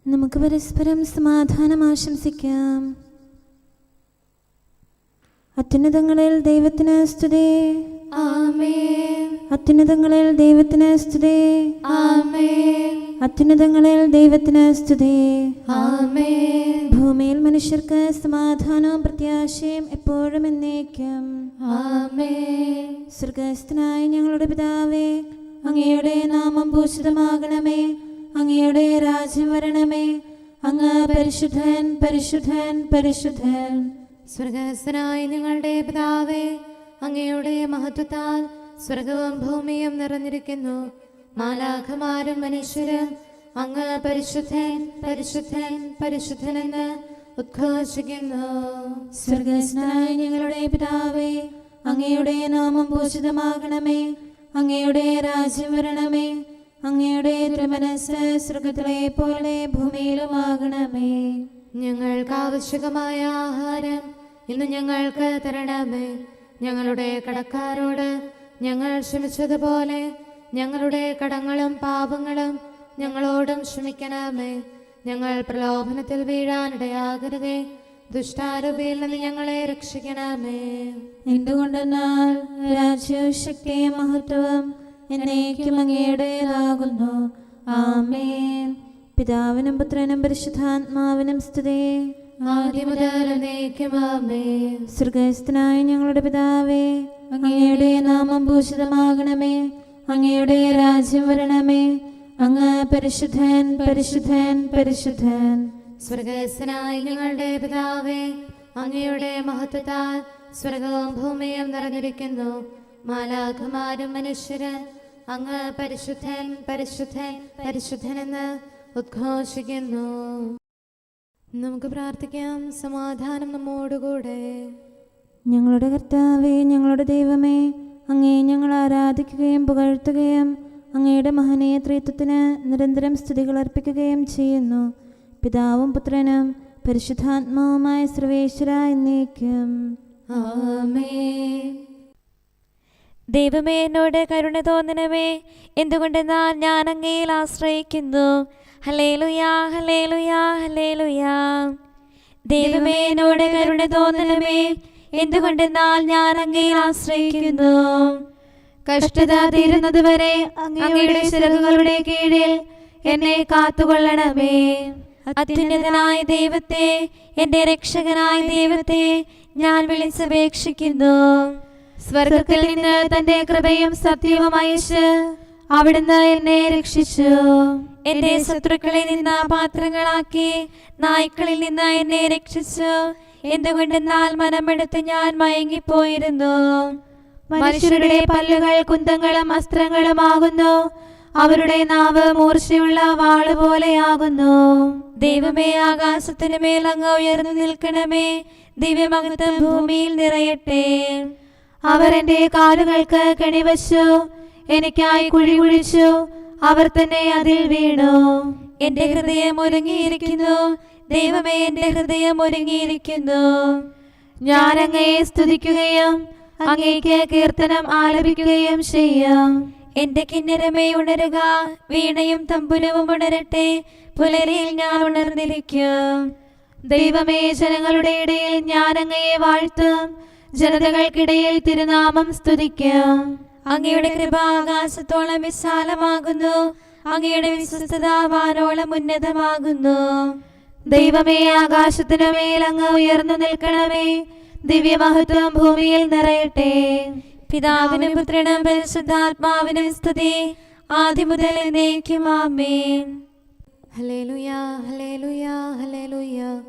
നമുക്ക് പരസ്പരം സമാധാനം ആശംസിക്കാം. അത്യുന്നതങ്ങളിൽ ദൈവത്തിന് സ്തുതി. ആമേൻ. അത്യുന്നതങ്ങളിൽ ദൈവത്തിന് സ്തുതി. ആമേൻ. അത്യുന്നതങ്ങളിൽ ദൈവത്തിന് സ്തുതി. ആമേൻ. ഭൂമിയിൽ മനുഷ്യർക്ക് സമാധാനവും പ്രത്യാശയും എപ്പോഴും എന്നേക്കും. ആമേൻ. സ്വർഗ്ഗസ്ഥനായ ഞങ്ങളുടെ പിതാവേ, അങ്ങയുടെ നാമം പൂജിതമാകണമേ. അങ്ങയുടെ രാജ്യം വരണമേ. അങ്ങ് പരിശുദ്ധൻ, പരിശുദ്ധൻ, പരിശുദ്ധൻ. സ്വർഗ്ഗസ്ഥനായ ഞങ്ങളുടെ പിതാവേ, അങ്ങയുടെ മഹത്വത്താൽ സ്വർഗവും ഭൂമിയും നിറഞ്ഞിരിക്കുന്നു. മാലാഖമാരും മനുഷ്യരും അങ്ങ് പരിശുദ്ധൻ, പരിശുദ്ധൻ, പരിശുദ്ധനെന്ന് ഉദ്ഘോഷിക്കുന്നു. സ്വർഗ്ഗസ്ഥനായ ഞങ്ങളുടെ പിതാവേ, അങ്ങയുടെ നാമം പൂജിതമാകണമേ. അങ്ങയുടെ രാജ്യം വരണമേ. അങ്ങയുടെ തിരുമനസ്സ് സ്വർഗ്ഗത്തിലെ പോലെ ഭൂമിയിലുമാകണമേ. ഞങ്ങൾക്ക് ആവശ്യമായ ആഹാരം ഇന്ന് ഞങ്ങൾക്ക് തരണമേ. ഞങ്ങളുടെ കടക്കാരോട് ഞങ്ങൾ ക്ഷമിച്ചതുപോലെ ഞങ്ങളുടെ കടങ്ങളും പാപങ്ങളും ഞങ്ങളോടും ക്ഷമിക്കണമേ. ഞങ്ങൾ പ്രലോഭനത്തിൽ വീഴാനിടയാകരുതേ. ദുഷ്ടാരൂപിയിൽ നിന്ന് ഞങ്ങളെ രക്ഷിക്കണമേ. എന്തുകൊണ്ടെന്നാൽ രാജ്യവും ശക്തിയും മഹത്വവും എന്നേക്കും അങ്ങയുടേതാകുന്നു. ആമേൻ. പിതാവിനും പുത്രനും പരിശുദ്ധാത്മാവിനും സ്തുതി. ആദ്യം മുതൽ എന്നേക്കും ആമേൻ. സ്വർഗ്ഗസ്ഥനായ ഞങ്ങളുടെ പിതാവേ, അങ്ങയുടെ നാമം പൂജിതമാകണമേ. അങ്ങയുടെ രാജ്യം വരണമേ. അങ്ങ് പരിശുദ്ധൻ, പരിശുദ്ധൻ, പരിശുദ്ധൻ. സ്വർഗ്ഗസ്ഥനായ ഞങ്ങളുടെ പിതാവേ, അങ്ങയുടെ മഹത്വത്താൽ സ്വർഗവും ഭൂമിയും നിറഞ്ഞിരിക്കുന്നു. മാലാഖമാരും മനുഷ്യരും അങ്ങ് പരിശുദ്ധൻ, പരിശുദ്ധൻ, പരിശുദ്ധനെന്ന് ഉദ്ഘോഷിക്കുന്നു. നമുക്ക് പ്രാർത്ഥിക്കാം. സമാധാനം നമ്മോടുകൂടെ. ഞങ്ങളുടെ കർത്താവേ, ഞങ്ങളുടെ ദൈവമേ, അങ്ങേ ഞങ്ങൾ ആരാധിക്കുകയും പുകഴ്ത്തുകയും അങ്ങയുടെ മഹനീയ ത്രിത്വത്തിന് നിരന്തരം സ്തുതികൾ അർപ്പിക്കുകയും ചെയ്യുന്നു. പിതാവും പുത്രനും പരിശുദ്ധാത്മാവുമായ സർവേശ്വര എന്നേക്കും. ആമേൻ. ദൈവമേ, എന്നോട് കരുണ തോന്നണമേ. എന്തുകൊണ്ടെന്നാൽ ഞാൻ അങ്ങയിൽ ആശ്രയിക്കുന്നു. ഹല്ലേലൂയാ, ഹല്ലേലൂയാ, ഹല്ലേലൂയാ. ദൈവമേ, എന്നോട് കരുണ തോന്നണമേ. എന്തുകൊണ്ടെന്നാൽ ഞാൻ അങ്ങയിൽ ആശ്രയിക്കുന്നു. കഷ്ടത തീരുന്നതുവരെ അങ്ങയുടെ ചിറകുകളുടെ കീഴിൽ എന്നെ കാത്തുകൊള്ളണമേ. അത്യുന്നതനായ ദൈവത്തെ, എന്റെ രക്ഷകനായ ദൈവത്തെ ഞാൻ വിളിച്ചപേക്ഷിക്കുന്നു. സ്വർഗത്തിൽ നിന്ന് തന്റെ കൃപയും സത്യവും അയച്ച് അവിടുന്ന് എന്നെ രക്ഷിച്ചു. എന്റെ ശത്രുക്കളിൽ നിന്ന് പാത്രങ്ങളാക്കി നായ്ക്കളിൽ നിന്ന് എന്നെ രക്ഷിച്ചു. എന്തുകൊണ്ടെന്നാൽ മനമെടുത്ത് ഞാൻ മയങ്ങിപ്പോയിരുന്നു. മനുഷ്യരുടെ പല്ലുകൾ കുന്തങ്ങളും അസ്ത്രങ്ങളുമാകുന്നു. അവരുടെ നാവ് മൂർച്ചയുള്ള വാള് പോലെയാകുന്നു. ദൈവമേ, ആകാശത്തിന് മേൽ അങ്ങ് ഉയർന്നു നിൽക്കണമേ. ദിവ്യമഹത്വം ഭൂമിയിൽ നിറയട്ടെ. അവർ എന്റെ കാലുകൾക്ക് കെണിവച്ചു. എനിക്കായി കുഴി കുഴിച്ചു. അവർ തന്നെ അതിൽ വീണു. എന്റെ ഹൃദയം ഒരുങ്ങിയിരിക്കുന്നു. ദൈവമേ, എന്റെ ഹൃദയം ഒരുങ്ങിയിരിക്കുന്നു. ഞാൻ അങ്ങയെ സ്തുതിക്കുകയും അങ്ങേക്ക് കീർത്തനം ആലപിക്കുകയും ചെയ്യും. എന്റെ കിന്നരമേ ഉണരുക. വീണയും തമ്പുരവും ഉണരട്ടെ. പുലരിയിൽ ഞാൻ ഉണർന്നിരിക്കും. ദൈവമേ, ജനങ്ങളുടെ ഇടയിൽ ഞാൻ അങ്ങയെ വാഴ്ത്തും. ജനതകൾക്കിടയിൽ തിരുനാമം സ്തുതിക്കും. അങ്ങയുടെ കൃപ ആകാശത്തോളം വിശാലമാകുന്നു. അങ്ങയുടെ വിശ്വസ്തത വാനോളം ഉന്നതമാകുന്നു. ദൈവമേ, ആകാശത്തിനു മേൽ അങ്ങ് ഉയർന്നു നിൽക്കണമേ. ദിവ്യമഹത്വം ഭൂമിയിൽ നിറയട്ടെ. പിതാവിനും പുത്രനും പരിശുദ്ധാത്മാവിനും സ്തുതി. ആദ്യം മുതൽ എന്നേക്കും ആമേൻ. ഹല്ലേലൂയാ, ഹല്ലേലൂയാ, ഹല്ലേലൂയാ.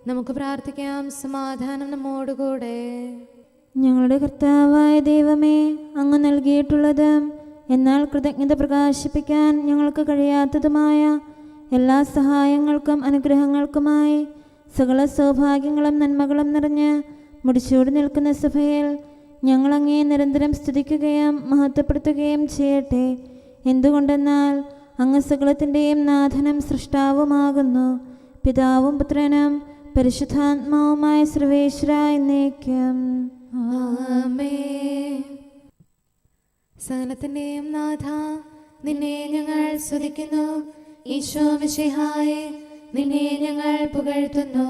നമുക്ക് പ്രാർത്ഥിക്കാം. സമാധാനം നമ്മോടുകൂടെ. ഞങ്ങളുടെ കർത്താവായ ദൈവമേ, അങ്ങ് നൽകിയിട്ടുള്ളതും എന്നാൽ കൃതജ്ഞത പ്രകാശിപ്പിക്കാൻ ഞങ്ങൾക്ക് കഴിയാത്തതുമായ എല്ലാ സഹായങ്ങൾക്കും അനുഗ്രഹങ്ങൾക്കുമായി സകല സൗഭാഗ്യങ്ങളും നന്മകളും നിറഞ്ഞ് മുടിച്ചൂടി നിൽക്കുന്ന സഭയിൽ ഞങ്ങൾ അങ്ങേ നിരന്തരം സ്തുതിക്കുകയും മഹത്വപ്പെടുത്തുകയും ചെയ്യട്ടെ. എന്തുകൊണ്ടെന്നാൽ അങ്ങ് സകലത്തിൻ്റെയും നാഥനും സൃഷ്ടാവുമാകുന്നു. പിതാവും പുത്രനും പരിശുദ്ധാത്മാവുമായ സർവേശ്വര എന്നേക്കും. ആമേൻ. സകലത്തിന്റെയും നാഥ, നിന്നെ ഞങ്ങൾ സ്തുതിക്കുന്നു. ഈശോ മിശിഹായേ, നിന്നെ ഞങ്ങൾ പുകഴ്ത്തുന്നു.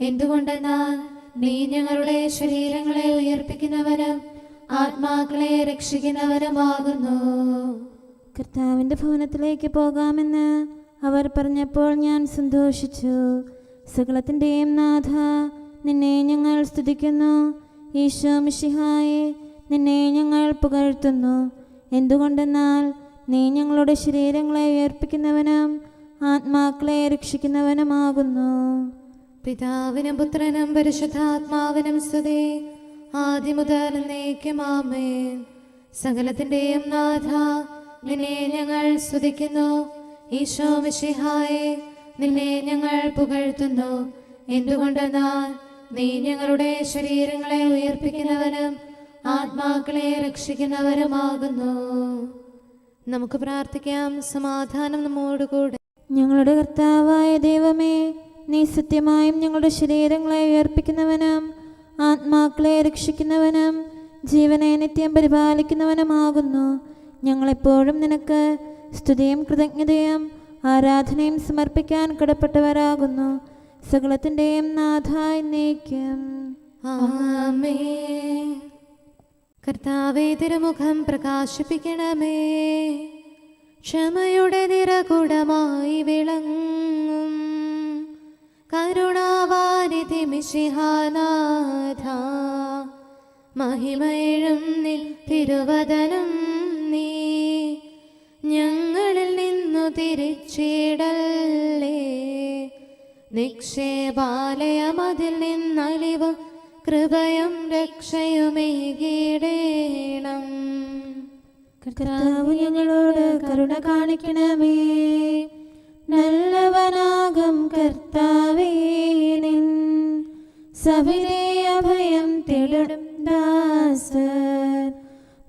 എന്തുകൊണ്ടെന്നാൽ നീ ഞങ്ങളുടെ ശരീരങ്ങളെ ഉയർപ്പിക്കുന്നവനും ആത്മാക്കളെ രക്ഷിക്കുന്നവനുമാകുന്നു. കർത്താവിൻ്റെ ഭവനത്തിലേക്ക് പോകാമെന്ന് അവർ പറഞ്ഞപ്പോൾ ഞാൻ സന്തോഷിച്ചു. സകലത്തിൻ്റെയും നാഥ, നിന്നെ ഞങ്ങൾ സ്തുതിക്കുന്നു. ഈശോ മിശിഹായെ, നിന്നെ ഞങ്ങൾ പുകഴ്ത്തുന്നു. എന്തുകൊണ്ടെന്നാൽ നീ ഞങ്ങളുടെ ശരീരങ്ങളെ ഉയർപ്പിക്കുന്നവനും ആത്മാക്കളെ രക്ഷിക്കുന്നവനുമാകുന്നു. പിതാവിനും പുത്രനും പരിശുദ്ധാത്മാവിനും സ്തുതി, ആദ്യം മുതൽ എന്നേക്കും ആമേൻ. സകലത്തിൻ്റെയും നാഥ, നിന്നെ ഞങ്ങൾ സ്തുതിക്കുന്നു. ഈശോ മിശിഹായെ, നിന്നെ ഞങ്ങൾ പുകഴ്ത്തുന്നു. എന്തുകൊണ്ടെന്നാൽ നീ ഞങ്ങളുടെ ശരീരങ്ങളെ ഉയർപ്പിക്കുന്നവനും ആത്മാക്കളെ രക്ഷിക്കുന്നവരുമാകുന്നു. നമുക്ക് പ്രാർത്ഥിക്കാം. സമാധാനം നമ്മോടുകൂടെ. ഞങ്ങളുടെ കർത്താവായ ദൈവമേ, നീ സത്യമായും ഞങ്ങളുടെ ശരീരങ്ങളെ ഉയർപ്പിക്കുന്നവനും ആത്മാക്കളെ രക്ഷിക്കുന്നവനും ജീവനെ നിത്യം പരിപാലിക്കുന്നവനുമാകുന്നു. ഞങ്ങളെപ്പോഴും നിനക്ക് സ്തുതിയും കൃതജ്ഞതയും ആരാധനയും സമർപ്പിക്കാൻ കടപ്പെട്ടവരാകുന്നു. സകലത്തിൻ്റെയും നാഥ എന്നേക്കും ആമേൻ. കർത്താവേ, തിരുമുഖം പ്രകാശിപ്പിക്കണമേ. ക്ഷമയുടെ നിറകുടമായി വിളങ്ങും കരുണാവാരിധി മിശിഹാനാഥ, മഹിമയിഴും നിൻ തിരുവദനം നീ ഞങ്ങളിൽ നിന്നു തിരിച്ചിടല്ലേ. നിക്ഷേപാലയമതിൽ നിന്നലിവും കൃപയും രക്ഷയുമേകിടേണം. കർത്താവ് ഞങ്ങളോട് കരുണ കാണിക്കണമേ. നല്ലവനാകും കർത്താവേ, നിൻ സവിധേ അഭയം തേടും ദാസർ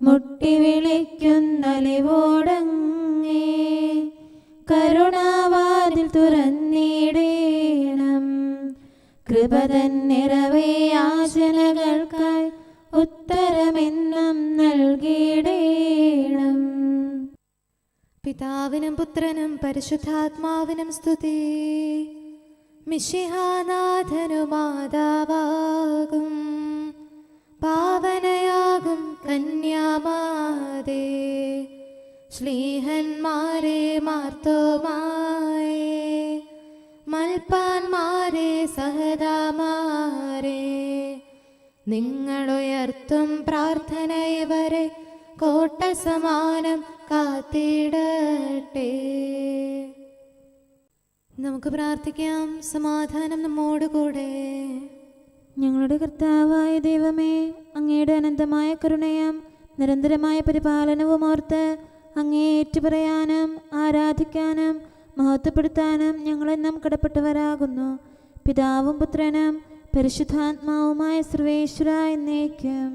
മുട്ടി വിളിക്കുന്നലിവോടങ്ങേ. കരുണാവാതിൽ തുറന്നിടേണം. കൃപതൻ നിറവേ യാചനകൾക്കായി ഉത്തരമെന്നും നൽകിയിടേണം. പിതാവിനും പുത്രനും പരിശുദ്ധാത്മാവിനും സ്തുതി. മിശിഹാനാഥനു മാതാവാകും പാവനയാകും കന്യാമാതേ, ശ്ലീഹന്മാരെ മാർത്തോമായേ, മൽപ്പാന്മാരെ സഹദാമാരെ, നിങ്ങളുയർത്തും പ്രാർത്ഥന ഇവരെ കോട്ട സമാനം കാത്തിടട്ടെ. നമുക്ക് പ്രാർത്ഥിക്കാം. സമാധാനം നമ്മോടുകൂടെ. ഞങ്ങളുടെ കർത്താവായ ദൈവമേ, അങ്ങയുടെ അനന്തമായ കരുണയും നിരന്തരമായ പരിപാലനവും ഓർത്ത് അങ്ങേ ഏറ്റുപറയാനും ആരാധിക്കാനും മഹത്വപ്പെടുത്താനും ഞങ്ങളെന്നും കടപ്പെട്ടവരാകുന്നു. പിതാവും പുത്രനും പരിശുദ്ധാത്മാവുമായ സർവേശ്വര എന്നേക്കും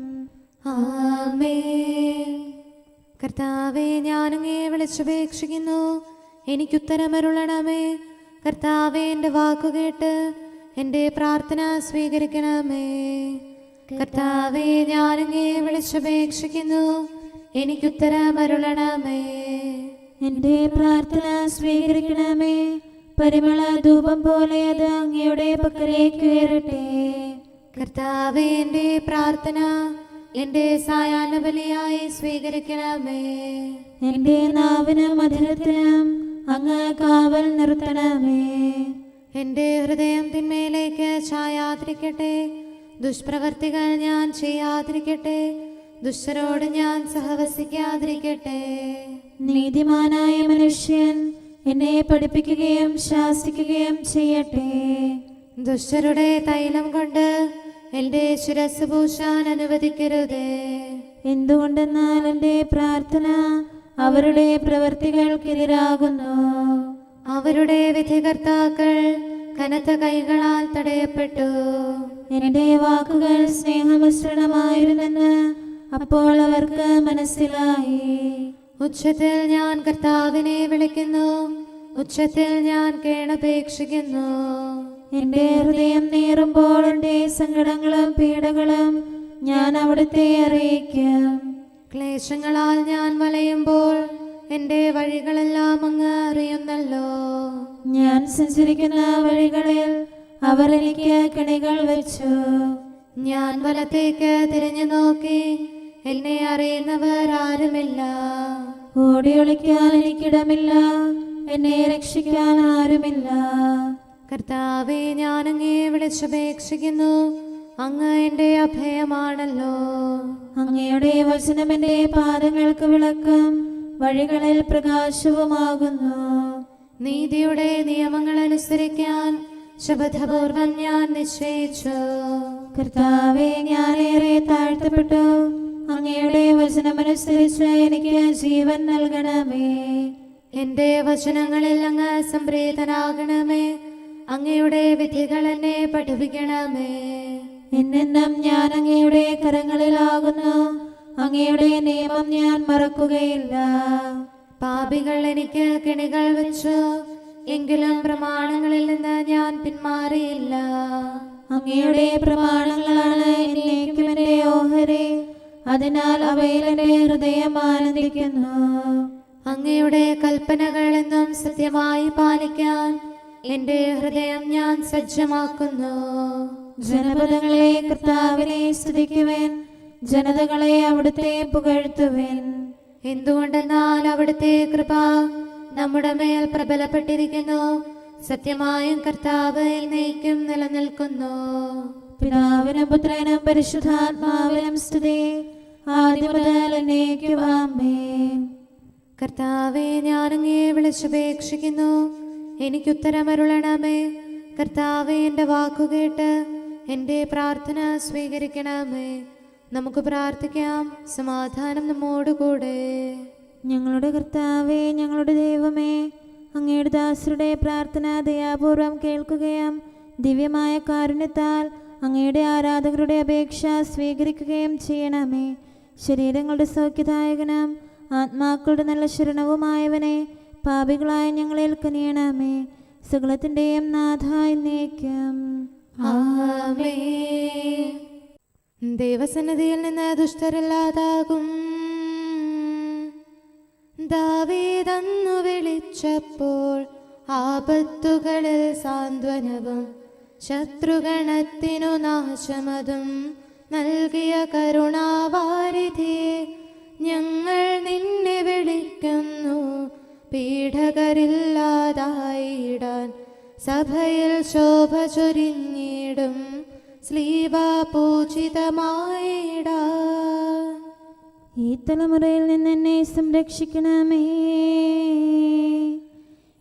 ആമേൻ. കർത്താവേ, ഞാനങ്ങേ വിളിച്ചപേക്ഷിക്കുന്നു, എനിക്കുത്തരമരുളണമേ. കർത്താവേ, എൻ്റെ വാക്കുകേട്ട് എൻ്റെ പ്രാർത്ഥന സ്വീകരിക്കണമേ. കർത്താവേ, ഞാനങ്ങേ വിളിച്ചപേക്ഷിക്കുന്നു, എനിക്കുത്തരമരുളണമേ. എൻ്റെ പ്രാർത്ഥന സ്വീകരിക്കണമേ. പരിമള ധൂപം പോലെ അത് അങ്ങയുടെ പക്കലേക്ക് ഉയരട്ടെ. കർത്താവേ, എൻ്റെ പ്രാർത്ഥന എൻ്റെ സായാഹ്ന ബലിയായി സ്വീകരിക്കണമേ. എൻ്റെ നാവിനും മധുരത്തിനും അങ്ങ് കാവൽ നിർത്തണമേ. എൻ്റെ ഹൃദയം തിന്മയിലേക്ക് ചായാതിരിക്കട്ടെ. ദുഷ്പ്രവർത്തികൾ ഞാൻ ചെയ്യാതിരിക്കട്ടെ. ദുഷ്ടരോട് ഞാൻ സഹവസിക്കാതിരിക്കട്ടെ. നീതിമാനായ മനുഷ്യൻ എന്നെ പഠിപ്പിക്കുകയും ശാസിക്കുകയും ചെയ്യട്ടെ. ദുഷ്ടരുടെ തൈലം കൊണ്ട് എൻ്റെ ശിരസ് പൂശാൻ അനുവദിക്കരുതേ. എന്തുകൊണ്ടെന്നാൽ എൻ്റെ പ്രാർത്ഥന അവരുടെ പ്രവൃത്തികൾക്കെതിരാകുന്നു. അവരുടെ വിധികർത്താക്കൾ കനത്ത കൈകളാൽ തടയപ്പെട്ടു. എൻ്റെ വാക്കുകൾ സ്നേഹമിശ്രണമായിരുന്നെന്ന് അപ്പോൾ അവർക്ക് മനസ്സിലായി. ഉച്ചത്തിൽ ഞാൻ കർത്താവിനെ വിളിക്കുന്നു, ഉച്ചത്തിൽ ഞാൻ കേണപേക്ഷിക്കുന്നു. എൻ്റെ ഹൃദയം നീറുമ്പോൾ എൻ്റെ സങ്കടങ്ങളും പീഡകളും ഞാൻ അവിടുത്തെ അറിയിക്കും. ക്ലേശങ്ങളാൽ ഞാൻ വലയുമ്പോൾ എൻ്റെ വഴികളെല്ലാം അങ്ങ് അറിയുന്നല്ലോ. ഞാൻ സഞ്ചരിക്കുന്ന വഴികളിൽ അവർ എനിക്ക് കെണികൾ വെച്ചു. ഞാൻ വലത്തേക്ക് തിരിഞ്ഞു നോക്കി, എന്നെ അറിയുന്നവർ ആരുമില്ല. ഓടി ഒളിക്കാൻ എനിക്കിടമില്ല, എന്നെ രക്ഷിക്കാൻ ആരുമില്ല. കർത്താവേ, ഞാൻ അങ്ങയെ വിളിച്ചപേക്ഷിക്കുന്നു, അങ്ങ് എൻ്റെ അഭയമാണല്ലോ. അങ്ങയുടെ വചനം എൻ്റെ പാദങ്ങൾക്ക് വിളക്കും, വഴികളിൽ പ്രകാശവുമാകുന്നു. നീതിയുടെ നിയമങ്ങൾ അനുസരിക്കാൻ ശപഥപൂർവം ഞാൻ നിശ്ചയിച്ചു. കർത്താവേ, ഞാനേറെ താഴ്ത്തപ്പെട്ടു, അങ്ങയുടെ വചനമനുസരിച്ച് എനിക്ക് ജീവൻ നൽകണമേ. എൻ്റെ വചനങ്ങളിൽ അങ്ങ് സംപ്രീതനാകണമേ. അങ്ങയുടെ വിധികൾ എന്നെ പഠിപ്പിക്കണമേ. എന്നെന്നും ഞാൻ അങ്ങയുടെ കരങ്ങളിലാകുന്നു, അങ്ങയുടെ നിയമം ഞാൻ മറക്കുകയില്ല. പാപികൾ എനിക്ക് കെണികൾ വെച്ചു, എങ്കിലും പ്രമാണങ്ങളിൽ നിന്ന് ഞാൻ പിന്മാറിയില്ല. അങ്ങയുടെ പ്രമാണങ്ങളാണ് എന്നേക്കും എൻ്റെ ഓഹരി, അതിനാൽ അവയിൽ എൻ്റെ ഹൃദയം ആനന്ദിക്കുന്നു. അങ്ങയുടെ കൽപ്പനകൾ എന്നും സത്യമായി പാലിക്കാൻ എൻ്റെ ഹൃദയം ഞാൻ സജ്ജമാക്കുന്നു. ജനപദങ്ങളെ കർത്താവിനെ സ്തുതിക്കുവേൻ, ജനതകളെ അവിടുത്തെ പുകഴ്ത്തുവേൻ. എന്തുകൊണ്ടെന്നാൽ അവിടുത്തെ കൃപ നമ്മുടെ മേൽ പ്രബലപ്പെട്ടിരിക്കുന്നു. സത്യമായും കർത്താവ് എന്നേക്കും നിലനിൽക്കുന്നു. പിതാവിനും പുത്രനും പരിശുദ്ധാത്മാവിനും സ്തുതി, ആദ്യം മുതൽ എന്നേക്കും ആമേൻ. കർത്താവേ, ഞാൻ അങ്ങയെ വിളിച്ചപേക്ഷിക്കുന്നു, എനിക്കുത്തരമരുളണമേ. കർത്താവേ, എൻ്റെ വാക്കുകേട്ട് എൻ്റെ പ്രാർത്ഥന സ്വീകരിക്കണമേ. നമുക്ക് പ്രാർത്ഥിക്കാം. സമാധാനം നമ്മോടുകൂടെ. ഞങ്ങളുടെ കർത്താവേ, ഞങ്ങളുടെ ദൈവമേ, അങ്ങയുടെ ദാസരുടെ പ്രാർത്ഥന ദയാപൂർവം കേൾക്കുകയും ദിവ്യമായ കാരുണ്യത്താൽ അങ്ങയുടെ ആരാധകരുടെ അപേക്ഷ സ്വീകരിക്കുകയും ചെയ്യണമേ. ശരീരങ്ങളുടെ സൗഖ്യദായകനും ആത്മാക്കളുടെ നല്ല ശരണവുമായവനെ, പാപികളായ ഞങ്ങളിൽ കനിയണമേ. സകലത്തിൻ്റെയും നാഥായി എന്നേക്കും ആമേൻ. ദൈവസന്നിധിയിൽ നിന്ന് ദുഷ്ടരില്ലാതാകും. ദാവീദന്നു വിളിച്ചപ്പോൾ ആപത്തുകളിൽ സാന്ത്വനവും ശത്രുഗണത്തിനു നാശമതും നൽകിയ കരുണാവാരിധിയെ, ഞങ്ങൾ നിന്നെ വിളിക്കുന്നു. പീഡകരില്ലാതായിടാൻ സഭയിൽ ശോഭ ചൊരിഞ്ഞിടും ശ്ലീവാപൂജിതമായിടാൻ. ഈ തലമുറയിൽ നിന്ന് എന്നെ സംരക്ഷിക്കണമേ.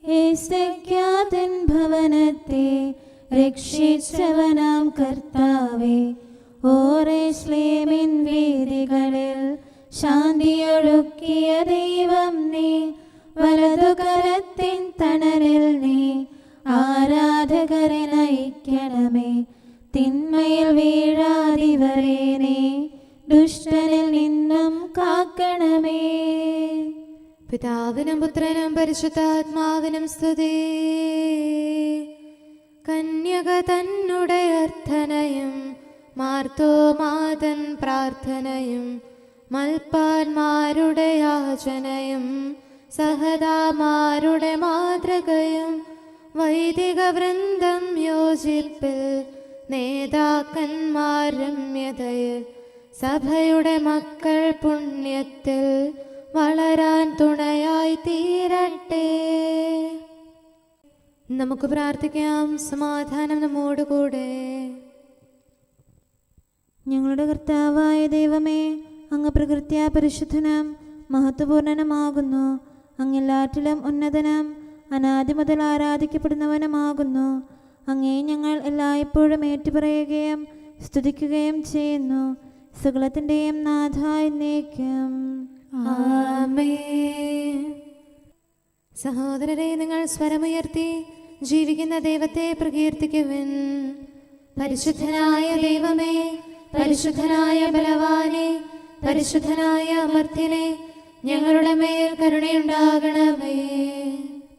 ഏസെക്യാതൻ ഭവനത്തെ രക്ഷിച്ചവനാം കർത്താവേ, ഓരേശ്ലേമിൻ വീഥികളിൽ ശാന്തിയൊഴുക്കിയ ദൈവം നീ. വലതുകരത്തിൻ തണലിൽ നീ ആരാധകരെ നയിക്കണമേ. തിന്മയിൽ വീഴാതിവരെ നീ ദുഷ്ടനിൽ നിന്നും കാക്കണമേ. പിതാവിനും പുത്രനും പരിശുദ്ധാത്മാവിനും സ്തുതി. കന്യക തന്നുടെ അർത്ഥനയും മാർത്തോമാതൻ പ്രാർത്ഥനയും മൽപ്പാന്മാരുടെ യാചനയും സഹദാമാരുടെ മാതൃകയും വൈദിക വൃന്ദം യോജിപ്പിൽ നേതാക്കന്മാർ രമ്യതയിൽ സഭയുടെ മക്കൾ പുണ്യത്തിൽ വളരാൻ തുണയായി തീരട്ടെ. നമുക്ക് പ്രാർത്ഥിക്കാം. സമാധാനം നമ്മോടുകൂടെ. ഞങ്ങളുടെ കർത്താവായ ദൈവമേ, അങ്ങ് പ്രകൃത്യാ പരിശുദ്ധനും മഹത്വപൂർണനുമാകുന്നു. അങ്ങെല്ലാറ്റിലും ഉന്നതനും അനാദി മുതൽ ആരാധിക്കപ്പെടുന്നവനുമാകുന്നു. അങ്ങേ ഞങ്ങൾ എല്ലായ്പ്പോഴും ഏറ്റുപറയുകയും സ്തുതിക്കുകയും ചെയ്യുന്നു. സകലത്തിൻ്റെയും നാഥായി എന്നേക്കും ആമേൻ. സഹോദരരെ, നിങ്ങൾ സ്വരമുയർത്തി ജീവിക്കുന്ന ദൈവത്തെ പ്രകീർത്തിക്കുവിൻ. പരിശുദ്ധനായ ദൈവമേ, പരിശുദ്ധനായ ബലവാനെ, പരിശുദ്ധനായ അമർത്യനെ, ഞങ്ങളുടെ മേൽ കരുണയുണ്ടാകണമേ.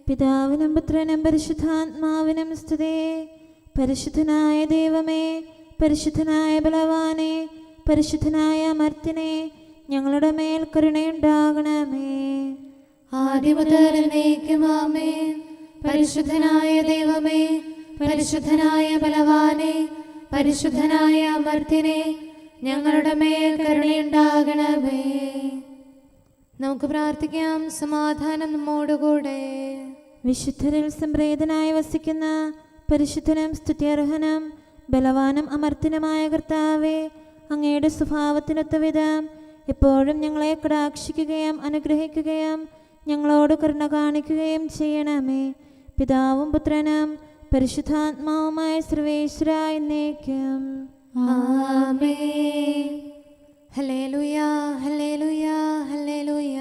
പിതാവിനും പുത്രനും പരിശുദ്ധാത്മാവിനും സ്തുതി. പരിശുദ്ധനായ ദൈവമേ, പരിശുദ്ധനായ ബലവാനെ, പരിശുദ്ധനായ അമർത്യനെ, ഞങ്ങളുടെ മേൽ കരുണയുണ്ടാകണമേ. ആദിമുതൽ എന്നേക്കും ആമേൻ. പരിശുദ്ധനായ ദൈവമേ, പരിശുദ്ധനായ ബലവാനെ, പരിശുദ്ധനായ അമർത്യനെ, ഞങ്ങളുടെ മേൽ കരുണയുണ്ടാകണമേ. നമുക്ക് പ്രാർത്ഥിക്കാം. സമാധാനം നമ്മോടുകൂടെ. വിശുദ്ധരിൽ സംപ്രീതനായി വസിക്കുന്ന പരിശുദ്ധനും സ്തുത്യർഹനും ബലവാനും അമർത്യനുമായ കർത്താവേ, അങ്ങയുടെ സ്വഭാവത്തിനൊത്ത വിധം എപ്പോഴും ഞങ്ങളെ കടാക്ഷിക്കുകയും അനുഗ്രഹിക്കുകയും ഞങ്ങളോട് കരുണ കാണിക്കുകയും ചെയ്യണമേ. പിതാവും പുത്രനും പരിശുദ്ധാത്മാവുമായ സർവേശ്വര എന്നേക്കും ആമേൻ. Hallelujah, hallelujah, hallelujah.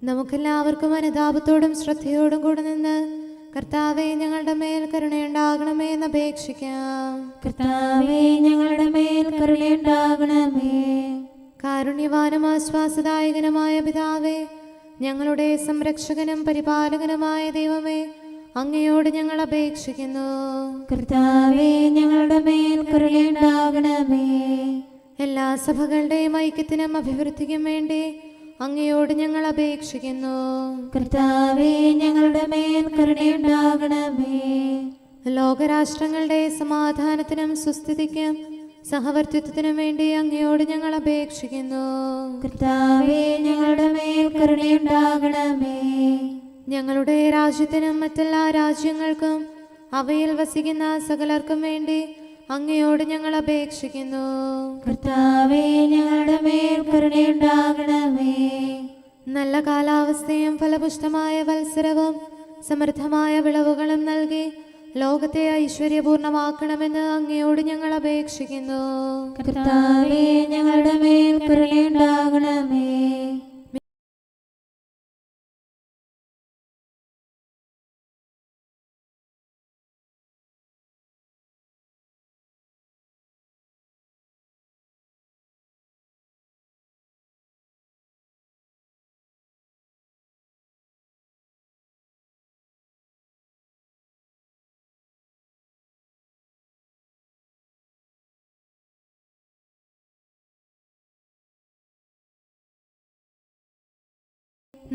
നമുക്കെല്ലാവർക്കും അനുതാപത്തോടും ശ്രദ്ധയോടും കൂടെ നിന്ന് കർത്താവേ, ഞങ്ങളുടെ മേൽ കരുണയുണ്ടാകണമേ എന്ന് അപേക്ഷിക്കാം. കർത്താവേ, ഞങ്ങളുടെ മേൽ കരുണയുണ്ടാകണമേ. കാരുണ്യവാനും ആശ്വാസദായകനുമായ പിതാവേ, ഞങ്ങളുടെ സംരക്ഷകനും പരിപാലകനുമായ ദൈവമേ, അങ്ങയോട് ഞങ്ങൾ അപേക്ഷിക്കുന്നു. കർത്താവേ, ഞങ്ങളുടെ മേൽ കരുണയുണ്ടാകണമേ. എല്ലാ സഭകളുടെയും ഐക്യത്തിനും അഭിവൃദ്ധിക്കും വേണ്ടി അങ്ങയോട് ഞങ്ങൾ അപേക്ഷിക്കുന്നു. കർത്താവേ, ഞങ്ങളുടെ മേൽ കരുണയുണ്ടാകണമേ. ലോകരാഷ്ട്രങ്ങളുടെ സമാധാനത്തിനും സുസ്ഥിതിക്കും സഹവർത്തിത്വത്തിനും വേണ്ടി അങ്ങയോട് ഞങ്ങൾ അപേക്ഷിക്കുന്നു. കർത്താവേ, ഞങ്ങളുടെ മേൽ കരുണയുണ്ടാകണമേ. ഞങ്ങളുടെ രാജ്യത്തിനും മറ്റെല്ലാ രാജ്യങ്ങൾക്കും അവയിൽ വസിക്കുന്ന സകലർക്കും വേണ്ടി അങ്ങയോട് ഞങ്ങൾ അപേക്ഷിക്കുന്നു. കർത്താവേ, ഞങ്ങളുടെ മേൽ കരുണയുണ്ടാകണമേ. നല്ല കാലാവസ്ഥയും ഫലപുഷ്ടമായ വത്സരവും സമൃദ്ധമായ വിളവുകളും നൽകി ലോകത്തെ ഐശ്വര്യപൂർണമാക്കണമെന്ന് അങ്ങയോട് ഞങ്ങൾ അപേക്ഷിക്കുന്നു. കർത്താവേ, ഞങ്ങളുടെ മേൽ കരുണയുണ്ടാകണമേ.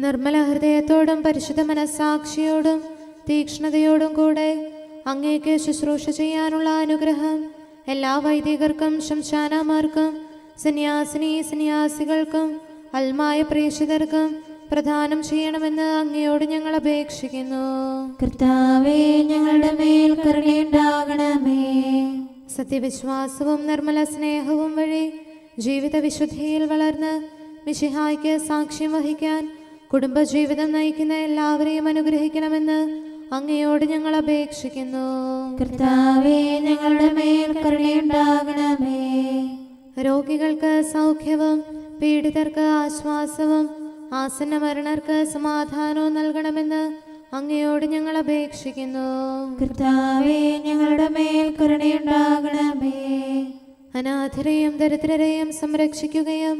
നിർമ്മല ഹൃദയത്തോടും പരിശുദ്ധ മനസ്സാക്ഷിയോടും തീക്ഷ്ണതയോടും കൂടെ അങ്ങേക്ക് ശുശ്രൂഷ ചെയ്യാനുള്ള അനുഗ്രഹം എല്ലാ വൈദികർക്കും ശംശാനമാർക്കും സന്യാസികൾക്കും അൽമായ പ്രേക്ഷിതർക്കും പ്രദാനം ചെയ്യണമെന്ന് അങ്ങയോട് ഞങ്ങൾ അപേക്ഷിക്കുന്നു. കർത്താവേ, ഞങ്ങളുടെ മേൽ കരുണയുണ്ടാകണമേ. സത്യവിശ്വാസവും നിർമ്മല സ്നേഹവും വഴി ജീവിത വിശുദ്ധിയിൽ വളർന്ന് മിശിഹായ്ക്ക് സാക്ഷ്യം വഹിക്കാൻ കുടുംബജീവിതം നയിക്കുന്ന എല്ലാവരെയും അനുഗ്രഹിക്കണമെന്ന് അങ്ങയോട് ഞങ്ങൾ അപേക്ഷിക്കുന്നു. കർത്താവേ, ഞങ്ങളുടെ മേൽ കരുണയുണ്ടാകണമേ. രോഗികൾക്ക് സൗഖ്യവും പീഡിതർക്ക് ആശ്വാസവും ആസന്ന മരണർക്ക് സമാധാനവും നൽകണമെന്ന് അങ്ങയോട് ഞങ്ങൾ അപേക്ഷിക്കുന്നു. കർത്താവേ ഞങ്ങളുടെ മേൽ കരുണയുണ്ടാകണമേ. അനാഥരെയും ദരിദ്രരെയും സംരക്ഷിക്കുകയും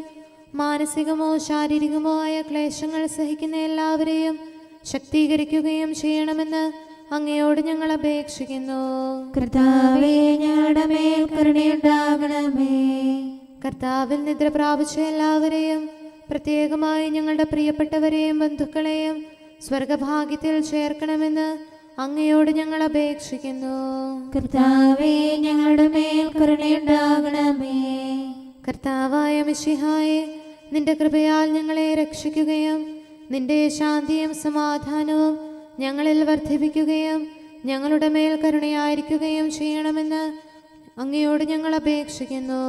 മാനസികമോ ശാരീരികമോ ആയ ക്ലേശങ്ങൾ സഹിക്കുന്ന എല്ലാവരെയും ശക്തീകരിക്കുകയും ചെയ്യണമെന്ന് അങ്ങയോട് ഞങ്ങൾ അപേക്ഷിക്കുന്നു. കർത്താവേ ഞങ്ങളുടെ മേൽ കരുണയുണ്ടാകണമേ. കർത്താവിൽ നിദ്ര പ്രാപിച്ച എല്ലാവരെയും, പ്രത്യേകമായി ഞങ്ങളുടെ പ്രിയപ്പെട്ടവരെയും ബന്ധുക്കളെയും സ്വർഗഭാഗ്യത്തിൽ ചേർക്കണമെന്ന് അങ്ങയോട് ഞങ്ങൾ അപേക്ഷിക്കുന്നു. കർത്താവേ ഞങ്ങളുടെ മേൽ കരുണയുണ്ടാകണമേ. കർത്താവായ മിശിഹായെ, നിന്റെ കൃപയാൽ ഞങ്ങളെ രക്ഷിക്കുകയും നിന്റെ ശാന്തിയും സമാധാനവും ഞങ്ങളിൽ വർദ്ധിപ്പിക്കുകയും ഞങ്ങളുടെ മേൽ കരുണയായിരിക്കുകയും ചെയ്യണമെന്ന് അങ്ങയോട് ഞങ്ങൾ അപേക്ഷിക്കുന്നു.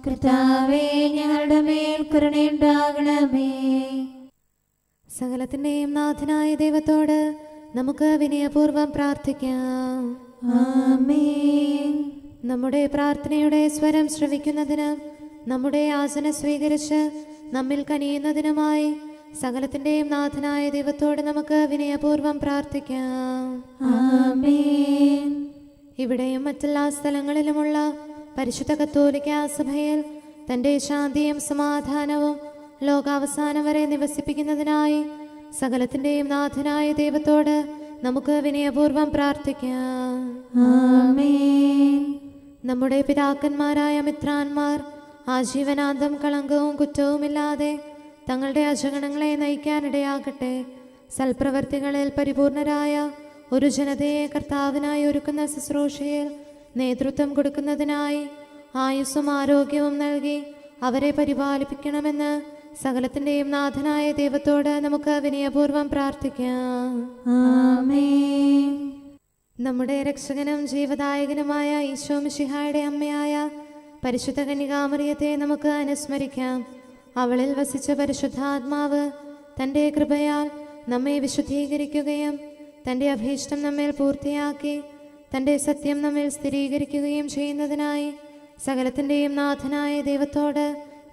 കർത്താവേ ഞങ്ങളുടെ മേൽ കരുണയുണ്ടാകണമേ. സകലത്തിൻ്റെയും നാഥനായ ദൈവത്തോട് നമുക്ക് വിനയപൂർവ്വം പ്രാർത്ഥിക്കാം. ആമേൻ. നമ്മുടെ പ്രാർത്ഥനയുടെ സ്വരം ശ്രവിക്കുന്നതിനും നമ്മുടെ യാചന സ്വീകരിച്ച് നമ്മിൽ കനിയുന്നതിനുമായി സകലത്തിൻ്റെയും നാഥനായ ദൈവത്തോട് നമുക്ക് വിനയപൂർവ്വം പ്രാർത്ഥിക്കാം. ആമേൻ. ഇവിടെയും മറ്റെല്ലാ സ്ഥലങ്ങളിലുമുള്ള പരിശുദ്ധ കത്തോലിക്കാ സഭയിൽ തൻ്റെ ശാന്തിയും സമാധാനവും ലോകാവസാനം വരെ നിവസിപ്പിക്കുന്നതിനായി സകലത്തിൻ്റെയും നാഥനായ ദൈവത്തോട് നമുക്ക് വിനയപൂർവ്വം പ്രാർത്ഥിക്കാം. ആമേൻ. നമ്മുടെ പിതാക്കന്മാരായ മിത്രാന്മാർ ആജീവനാന്തം കളങ്കവും കുറ്റവുമില്ലാതെ തങ്ങളുടെ അജഗണങ്ങളെ നയിക്കാനിടയാകട്ടെ. സൽപ്രവർത്തികളിൽ പരിപൂർണരായ ഒരു ജനതയെ കർത്താവിനായി ഒരുക്കുന്ന ശുശ്രൂഷയിൽ നേതൃത്വം കൊടുക്കുന്നതിനായി ആയുസ്സും ആരോഗ്യവും നൽകി അവരെ പരിപാലിപ്പിക്കണമെന്ന് സകലത്തിൻ്റെയും നാഥനായ ദൈവത്തോട് നമുക്ക് വിനയപൂർവ്വം പ്രാർത്ഥിക്കാം. ആമേൻ. നമ്മുടെ രക്ഷകനും ജീവദായകനുമായ ഈശോ മിശിഹായുടെ അമ്മയായ പരിശുദ്ധ കന്യകാമറിയത്തെ നമുക്ക് അനുസ്മരിക്കാം. അവളിൽ വസിച്ച പരിശുദ്ധാത്മാവ് തൻ്റെ കൃപയാൽ നമ്മെ വിശുദ്ധീകരിക്കുകയും തൻ്റെ അഭീഷ്ടം നമ്മിൽ പൂർത്തിയാക്കി തൻ്റെ സത്യം നമ്മിൽ സ്ഥിരീകരിക്കുകയും ചെയ്യുന്നതിനായി സകലത്തിൻ്റെയും നാഥനായ ദൈവത്തോട്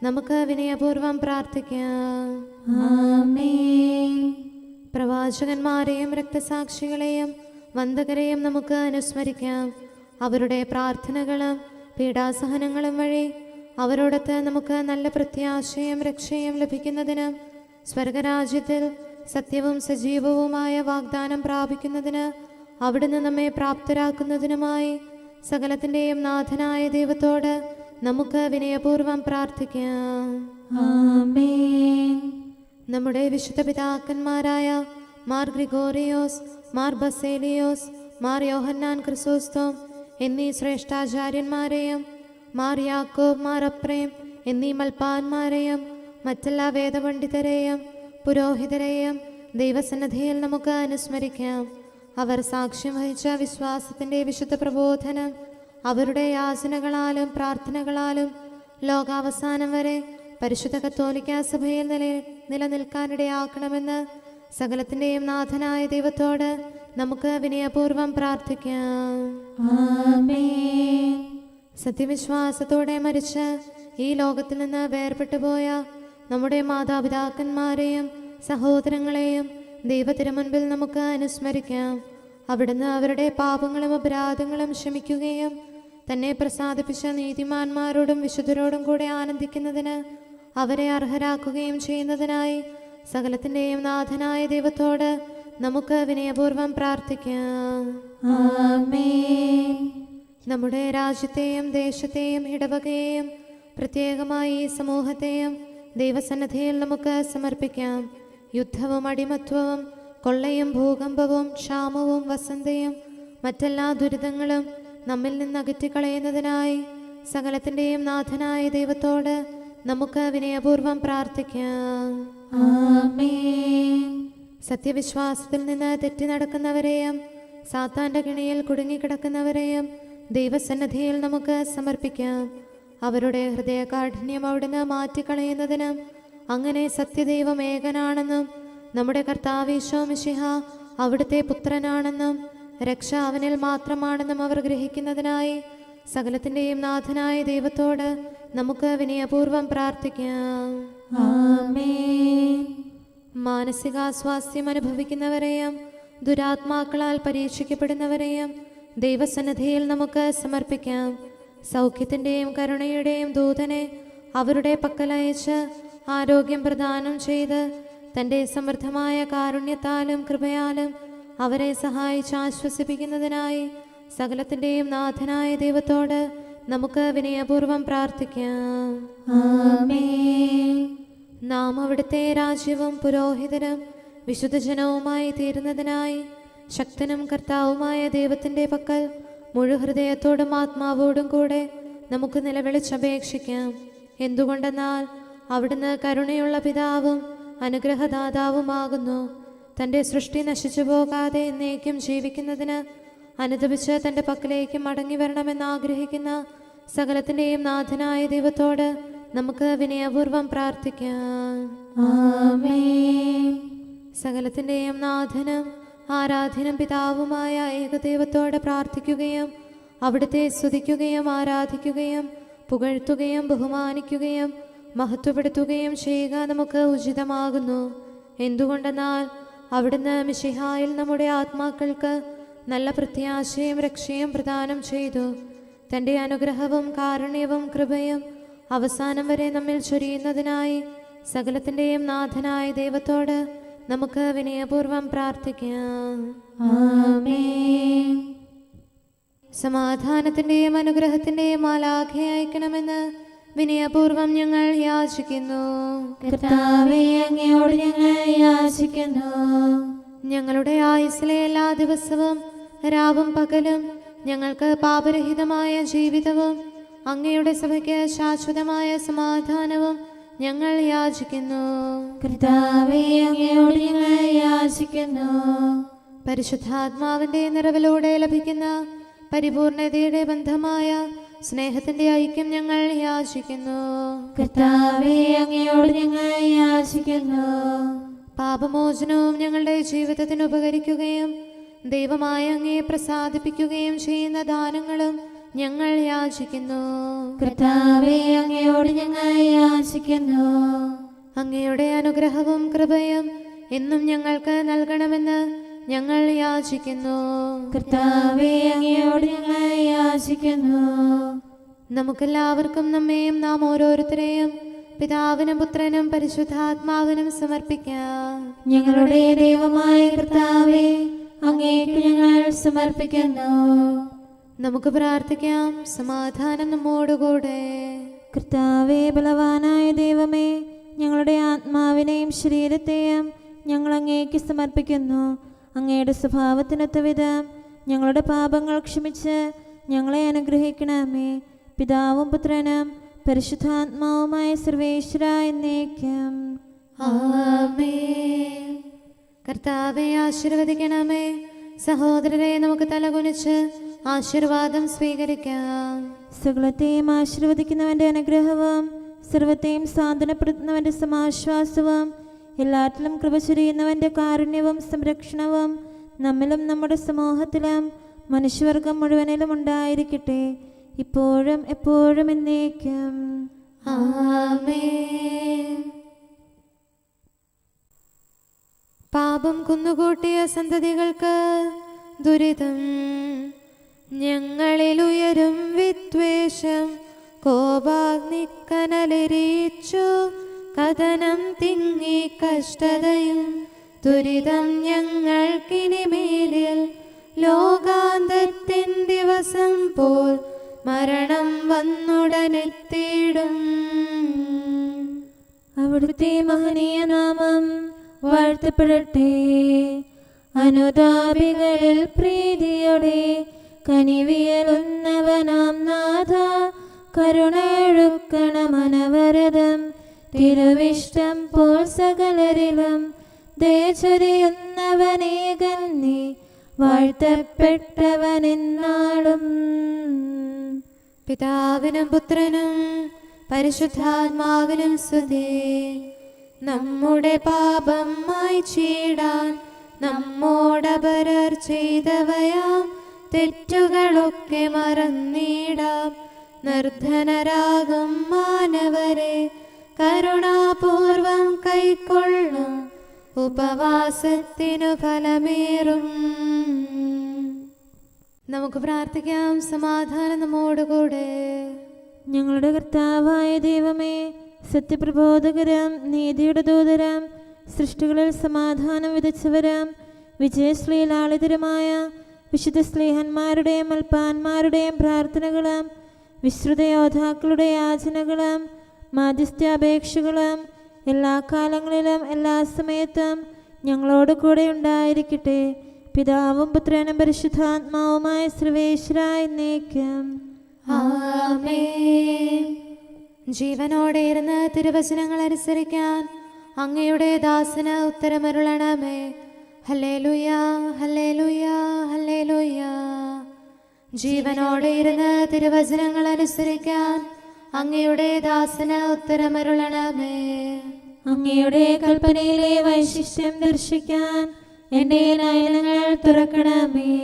നമുക്ക് വിനയപൂർവ്വം പ്രാർത്ഥിക്കാം. ആമേൻ. പ്രവാചകന്മാരെയും രക്തസാക്ഷികളെയും വന്ദകരെയും നമുക്ക് അനുസ്മരിക്കാം. അവരുടെ പ്രാർത്ഥനകളും പീഡാസഹനങ്ങളും വഴി അവരോടൊത്ത് നമുക്ക് നല്ല പ്രത്യാശയും രക്ഷയും ലഭിക്കുന്നതിനും സ്വർഗരാജ്യത്തിൽ സത്യവും സജീവവുമായ വാഗ്ദാനം പ്രാപിക്കുന്നതിന് അവിടുന്ന് നമ്മെ പ്രാപ്തരാക്കുന്നതിനുമായി സകലത്തിൻ്റെയും നാഥനായ ദൈവത്തോട് നമുക്ക് വിനയപൂർവ്വം പ്രാർത്ഥിക്കാം. ആമേൻ. നമ്മുടെ വിശുദ്ധ പിതാക്കന്മാരായ മാർ ഗ്രിഗോറിയോസ്, മാർ ബസേലിയോസ്, മാർ യോഹന്നാൻ ക്രിസോസ്തോം എന്നീ ശ്രേഷ്ഠാചാര്യന്മാരെയും മാർ യാക്കോബ്, മാർ അപ്രേം എന്നീ മൽപ്പാന്മാരെയും മറ്റെല്ലാ വേദപണ്ഡിതരെയും പുരോഹിതരെയും ദൈവസന്നിധിയിൽ നമുക്ക് അനുസ്മരിക്കാം. അവർ സാക്ഷ്യം വഹിച്ച വിശ്വാസത്തിൻ്റെ വിശുദ്ധ പ്രബോധനം അവരുടെ യാചനകളാലും പ്രാർത്ഥനകളാലും ലോകാവസാനം വരെ പരിശുദ്ധ കത്തോലിക്കാ സഭയിൽ നിലനിൽക്കാനിടയാക്കണമെന്ന് സകലത്തിൻ്റെയും നാഥനായ ദൈവത്തോട് നമുക്ക് വിനയപൂർവ്വം പ്രാർത്ഥിക്കാം. ആമേൻ. സത്യവിശ്വാസത്തോടെ മരിച്ച് ഈ ലോകത്തിൽ നിന്ന് വേർപെട്ടുപോയ നമ്മുടെ മാതാപിതാക്കന്മാരെയും സഹോദരങ്ങളെയും ദൈവത്തിരുമുൻപിൽ നമുക്ക് അനുസ്മരിക്കാം. അവിടുന്ന് അവരുടെ പാപങ്ങളും അപരാധങ്ങളും ക്ഷമിക്കുകയും തന്നെ പ്രസാദിപ്പിച്ച നീതിമാന്മാരോടും വിശുദ്ധരോടും കൂടെ ആനന്ദിക്കുന്നതിന് അവരെ അർഹരാക്കുകയും ചെയ്യുന്നതിനായി സകലത്തിൻ്റെയും നാഥനായ ദൈവത്തോട് നമുക്ക് വിനയപൂർവ്വം പ്രാർത്ഥിക്കാം. ആമേൻ. നമ്മുടെ രാജ്യത്തെയും ദേശത്തെയും ഇടവകയെയും പ്രത്യേകമായി ഈ സമൂഹത്തെയും ദൈവസന്നിധിയിൽ നമുക്ക് സമർപ്പിക്കാം. യുദ്ധവും അടിമത്വവും കൊള്ളയും ഭൂകമ്പവും ക്ഷാമവും വസന്തയും മറ്റെല്ലാ ദുരിതങ്ങളും നമ്മിൽ നിന്ന് അകറ്റിക്കളയുന്നതിനായി സകലത്തിൻ്റെയും നാഥനായ ദൈവത്തോട് നമുക്ക് വിനയപൂർവ്വം പ്രാർത്ഥിക്കാം. ആമേൻ. സത്യവിശ്വാസത്തിൽ നിന്ന് തെറ്റി നടക്കുന്നവരെയും സാത്താൻ്റെ കിണിയിൽ കുടുങ്ങിക്കിടക്കുന്നവരെയും ദൈവസന്നിധിയിൽ നമുക്ക് സമർപ്പിക്കാം. അവരുടെ ഹൃദയകാഠിന്യം അവിടുന്ന് മാറ്റിക്കളയുന്നതിനും അങ്ങനെ സത്യദൈവം ഏകനാണെന്നും നമ്മുടെ കർത്താവ് ഈശോ മിശിഹ അവിടുത്തെ പുത്രനാണെന്നും രക്ഷ അവനിൽ മാത്രമാണെന്നും അവർ ഗ്രഹിക്കുന്നതിനായി സകലത്തിൻ്റെയും നാഥനായ ദൈവത്തോട് നമുക്ക് വിനയപൂർവ്വം പ്രാർത്ഥിക്കാം. ആമേൻ. മാനസികാസ്വാസ്ഥ്യം അനുഭവിക്കുന്നവരെയും ദുരാത്മാക്കളാൽ പരീക്ഷിക്കപ്പെടുന്നവരെയും ദൈവസന്നിധിയിൽ നമുക്ക് സമർപ്പിക്കാം. സൗഖ്യത്തിൻ്റെയും കരുണയുടെയും ദൂതനെ അവരുടെ പക്കലയച്ച് ആരോഗ്യം പ്രദാനം ചെയ്ത് തൻ്റെ സമൃദ്ധമായ കാരുണ്യത്താലും കൃപയാലും അവരെ സഹായിച്ച് ആശ്വസിപ്പിക്കുന്നതിനായി സകലത്തിൻ്റെയും നാഥനായ ദൈവത്തോട് നമുക്ക് വിനയപൂർവ്വം പ്രാർത്ഥിക്കാം. ആമേൻ. നാം അവിടുത്തെ രാജ്യവും പുരോഹിതനും വിശുദ്ധജനവുമായി തീരുന്നതിനായി ശക്തനും കർത്താവുമായ ദൈവത്തിൻ്റെ പക്കൽ മുഴുഹൃദയത്തോടും ആത്മാവോടും കൂടെ നമുക്ക് നിലവിളിച്ചപേക്ഷിക്കാം. എന്തുകൊണ്ടെന്നാൽ അവിടുന്ന് കരുണയുള്ള പിതാവും അനുഗ്രഹദാതാവുമാകുന്നു. തൻ്റെ സൃഷ്ടി നശിച്ചു പോകാതെ എന്നേക്കും ജീവിക്കുന്നതിന് അനുദപിച്ച് തൻ്റെ പക്കലേക്ക് മടങ്ങി വരണമെന്ന് ആഗ്രഹിക്കുന്ന സകലത്തിൻ്റെയും നാഥനായ ദൈവത്തോട് നമുക്ക് വിനയപൂർവ്വം പ്രാർത്ഥിക്കാം. ആമേൻ. സകലത്തിൻ്റെയും നാഥനും ആരാധ്യനും പിതാവുമായ ഏകദൈവത്തോട് പ്രാർത്ഥിക്കുകയും അവിടുത്തെ സ്തുതിക്കുകയും ആരാധിക്കുകയും പുകഴ്ത്തുകയും ബഹുമാനിക്കുകയും മഹത്വപ്പെടുത്തുകയും ചെയ്യുക നമുക്ക് ഉചിതമാകുന്നു. എന്തുകൊണ്ടെന്നാൽ അവിടുന്ന് മിശിഹായിൽ നമ്മുടെ ആത്മാക്കൾക്ക് നല്ല പ്രത്യാശയും രക്ഷയും പ്രദാനം ചെയ്തു. തൻ്റെ അനുഗ്രഹവും കാരുണ്യവും കൃപയും അവസാനം വരെ നമ്മിൽ ചൊരിയുന്നതിനായി സകലത്തിൻ്റെയും നാഥനായ ദൈവത്തോട് നമുക്ക് വിനയപൂർവ്വം പ്രാർത്ഥിക്കാം. ആമേൻ. സമാധാനത്തിൻ്റെയും അനുഗ്രഹത്തിൻ്റെയും മാലാഖയെ അയക്കണമെന്ന് വിനയപൂർവ്വം ഞങ്ങൾ യാചിക്കുന്നു. കർത്താവേ, അങ്ങയോട് ഞങ്ങൾ യാചിക്കുന്നു. ഞങ്ങളുടെ ആയുസ്സിലെ എല്ലാ ദിവസവും രാവും പകലും ഞങ്ങൾക്ക് പാപരഹിതമായ ജീവിതവും അങ്ങയുടെ സഭയ്ക്ക് ശാശ്വതമായ സമാധാനവും ഞങ്ങൾ യാചിക്കുന്നു. കർത്താവേ, അങ്ങയോട് ഞങ്ങൾ യാചിക്കുന്നു. പരിശുദ്ധാത്മാവിന്റെ നിറവിലൂടെ ലഭിക്കുന്ന പരിപൂർണതയുടെ ബന്ധമായ സ്നേഹത്തിന്റെ ഐക്യം ഞങ്ങൾ യാചിക്കുന്നു. കർത്താവേ, അങ്ങയോട് ഞങ്ങൾ യാചിക്കുന്നു. പാപമോചനവും ഞങ്ങളുടെ ജീവിതത്തിന് ഉപകരിക്കുകയും ദൈവമായ അങ്ങയെ പ്രസാദിപ്പിക്കുകയും ചെയ്യുന്ന ദാനങ്ങളും ഞങ്ങൾ യാചിക്കുന്നു. കർത്താവേ, അങ്ങയോട് ഞങ്ങൾ യാചിക്കുന്നു. അങ്ങയുടെ അനുഗ്രഹവും കൃപയും എന്നും ഞങ്ങൾക്ക് നൽകണമെന്ന് ഞങ്ങൾ യാചിക്കുന്നു. കർത്താവേ, അങ്ങയോട് ഞങ്ങൾ യാചിക്കുന്നു. നമുക്കെല്ലാവർക്കും നമ്മെയും നാം ഓരോരുത്തരെയും പിതാവിനും പുത്രനും പരിശുദ്ധാത്മാവിനും സമർപ്പിക്കാം. ഞങ്ങളുടെ ദൈവമായ കർത്താവേ, അങ്ങേക്ക് ഞങ്ങൾ സമർപ്പിക്കുന്നു. നമുക്ക് പ്രാർത്ഥിക്കാം. സമാധാനം നമ്മോടുകൂടെ. കർത്താവേ, ബലവാനായ ദൈവമേ, ഞങ്ങളുടെ ആത്മാവിനെയും ശരീരത്തെയും ഞങ്ങൾ അങ്ങേക്ക് സമർപ്പിക്കുന്നു. അങ്ങയുടെ സ്വഭാവത്തിനൊത്ത വിധം ഞങ്ങളുടെ പാപങ്ങൾ ക്ഷമിച്ച് ഞങ്ങളെ അനുഗ്രഹിക്കണമേ. പിതാവും പുത്രനും പരിശുദ്ധാത്മാവുമായ സർവേശ്വര എന്നേക്കും. ആമേൻ. കർത്താവെ ആശീർവദിക്കണമേ. സഹോദരരെ, നമുക്ക് തലകുനിച്ച് ആശീർവാദം സ്വീകരിക്കാം. സകലത്തെയും ആശീർവദിക്കുന്നവന്റെ അനുഗ്രഹവും സർവത്തെയും സാന്ത്വനപ്പെടുത്തുന്നവന്റെ സമാശ്വാസവും എല്ലാറ്റിലും കൃപ ചൊരിയുന്നവന്റെ കാരുണ്യവും സംരക്ഷണവും നമ്മിലും നമ്മുടെ സമൂഹത്തിലും മനുഷ്യവർഗം മുഴുവനിലും ഉണ്ടായിരിക്കട്ടെ, ഇപ്പോഴും എപ്പോഴും എന്നേക്കും. ആമേൻ. പാപം കുന്നുകൂട്ടിയ സന്തതികൾക്ക് ദുരിതം. ഞങ്ങളിലുയരും വിദ്വേഷം കോപാഗ്നിക്കനലെരിയിച്ചു. കഥനം തിങ്ങി കഷ്ടതയും ദുരിതം ഞങ്ങൾക്കിനിമേലിൽ. ലോകാന്തത്തിൻ ദിവസം പോൽ മരണം വന്നുടനെത്തിയിടും. അവിടുത്തെ മഹനീയ നാമം വാഴ്ത്തപ്പെടട്ടെ. അനുതാപികളിൽ പ്രീതിയോടെ കനിവിയലുന്നവനാം നാഥ, കരുണയൊഴുക്കണമനവരതം. തിരുവിഷ്ടം പോൽ സകലരിലും ദയചൊരിയുന്നവനേകൻ നീ, വാഴ്ത്തപ്പെട്ടവനെന്നാളും. പിതാവിനും പുത്രനും പരിശുദ്ധാത്മാവിനും സ്തുതി. നമ്മുടെ പാപം മായ്ച്ചിടാൻ നമ്മോടപരർ ചെയ്തവയാം തെറ്റുകളൊക്കെ മറന്നിടാം. നിർധനരാകും മാനവരെ കരുണാപൂർവം കൈക്കൊള്ളും ഉപവാസത്തിനു ഫലമേറും. നമുക്ക് പ്രാർത്ഥിക്കാം. സമാധാനം നമ്മോടുകൂടെ. ഞങ്ങളുടെ കർത്താവായ ദൈവമേ, സത്യപ്രബോധകരം, നീതിയുടെ ദൂതരം, സൃഷ്ടികളിൽ സമാധാനം വിതച്ചവരം, വിജയശ്രീലാളിതരുമായ വിശുദ്ധ സ്ലീഹന്മാരുടെയും അൽപ്പാന്മാരുടെയും പ്രാർത്ഥനകളും വിശ്രുത യോദ്ധാക്കളുടെ യാചനകളും മാധ്യസ്ഥാപേക്ഷകളും എല്ലാ കാലങ്ങളിലും എല്ലാ സമയത്തും ഞങ്ങളോട് കൂടെ ഉണ്ടായിരിക്കട്ടെ. പിതാവും പുത്രനും പരിശുദ്ധാത്മാവുമായ സർവേശ്വരായ എന്നേക്കും. ആമേൻ. ജീവനോടെ ഇരുന്ന് തിരുവചനങ്ങൾ അനുസരിക്കാൻ അങ്ങയുടെ ദാസന് ഉത്തരമരുളണമേ. Hallelujah, hallelujah, hallelujah. ജീവനോടെ ഇരുന്ന് തിരുവചനങ്ങൾ അനുസരിക്കാൻ അങ്ങയുടെ ദാസന് ഉത്തരമരുളണമേ. അങ്ങയുടെ കൽപ്പനയിലെ വൈശിഷ്ട്യം ദർശിക്കാൻ എൻ്റെ നയനങ്ങൾ തുറക്കണമേ.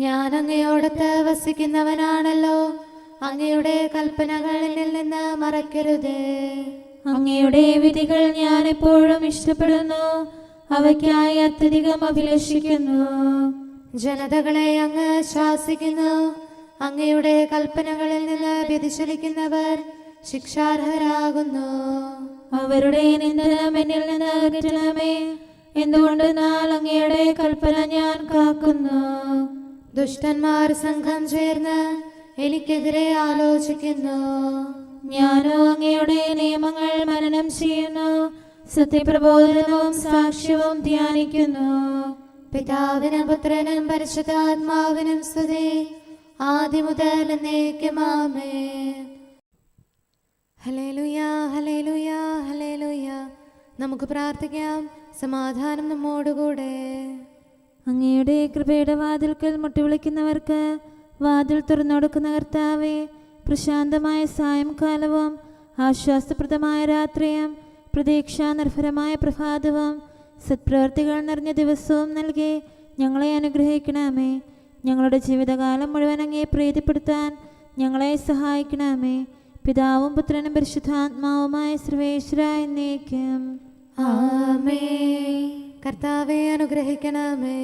ഞാൻ അങ്ങയോടത്ത് വസിക്കുന്നവനാണല്ലോ, അങ്ങയുടെ കൽപ്പനകൾ എന്നിൽ നിന്ന് മറക്കരുതേ. അങ്ങയുടെ വിധികൾ ഞാൻ എപ്പോഴും ഇഷ്ടപ്പെടുന്നു, അവയ്ക്കായി അത്യധികം അഭിലഷിക്കുന്നു. ജനതകളെ അങ്ങ് ശാസിക്കുന്നു, അങ്ങയുടെ കൽപ്പനകളിൽ നിന്ന് വ്യതിചലിക്കുന്നവർ ശിക്ഷാർഹരാകുന്നു. അവരുടെ നിന്ദനം എന്നിൽ നിന്ന് അകറ്റണമേ. എന്തുകൊണ്ടെന്നാൽ അങ്ങയുടെ കൽപ്പന ഞാൻ കാക്കുന്നു. ദുഷ്ടന്മാർ സംഘം ചേർന്ന് എനിക്കെതിരെ ആലോചിക്കുന്നു. ഞാനോ അങ്ങയുടെ നിയമങ്ങൾ മനനം ചെയ്യുന്നു, സത്യപ്രബോധനവും സാക്ഷ്യവും ധ്യാനിക്കുന്നു. പിതാവിനും പുത്രനും പരിശുദ്ധാത്മാവിനും സ്തുതി, ആദ്യം മുതൽ എന്നേക്കും ആമേൻ. Hallelujah, hallelujah, hallelujah. നമുക്ക് പ്രാർത്ഥിക്കാം. സമാധാനം നമ്മോടുകൂടെ. അങ്ങയുടെ കൃപയുടെ വാതിൽക്കൽ മുട്ടിവിളിക്കുന്നവർക്ക് വാതിൽ തുറന്നുകൊടുക്കുന്ന കർത്താവേ, പ്രശാന്തമായ സായംകാലവും ആശ്വാസപ്രദമായ രാത്രിയും പ്രതീക്ഷാനിർഭരമായ പ്രഭാതവും സത്പ്രവർത്തികൾ നിറഞ്ഞ ദിവസവും നൽകി ഞങ്ങളെ അനുഗ്രഹിക്കണമേ. ഞങ്ങളുടെ ജീവിതകാലം മുഴുവൻ അങ്ങയെ പ്രീതിപ്പെടുത്താൻ ഞങ്ങളെ സഹായിക്കണമേ. പിതാവും പുത്രനും പരിശുദ്ധാത്മാവുമായ സർവേശ്വരായ എന്നേക്കും. ആമേൻ. കർത്താവെ അനുഗ്രഹിക്കണമേ.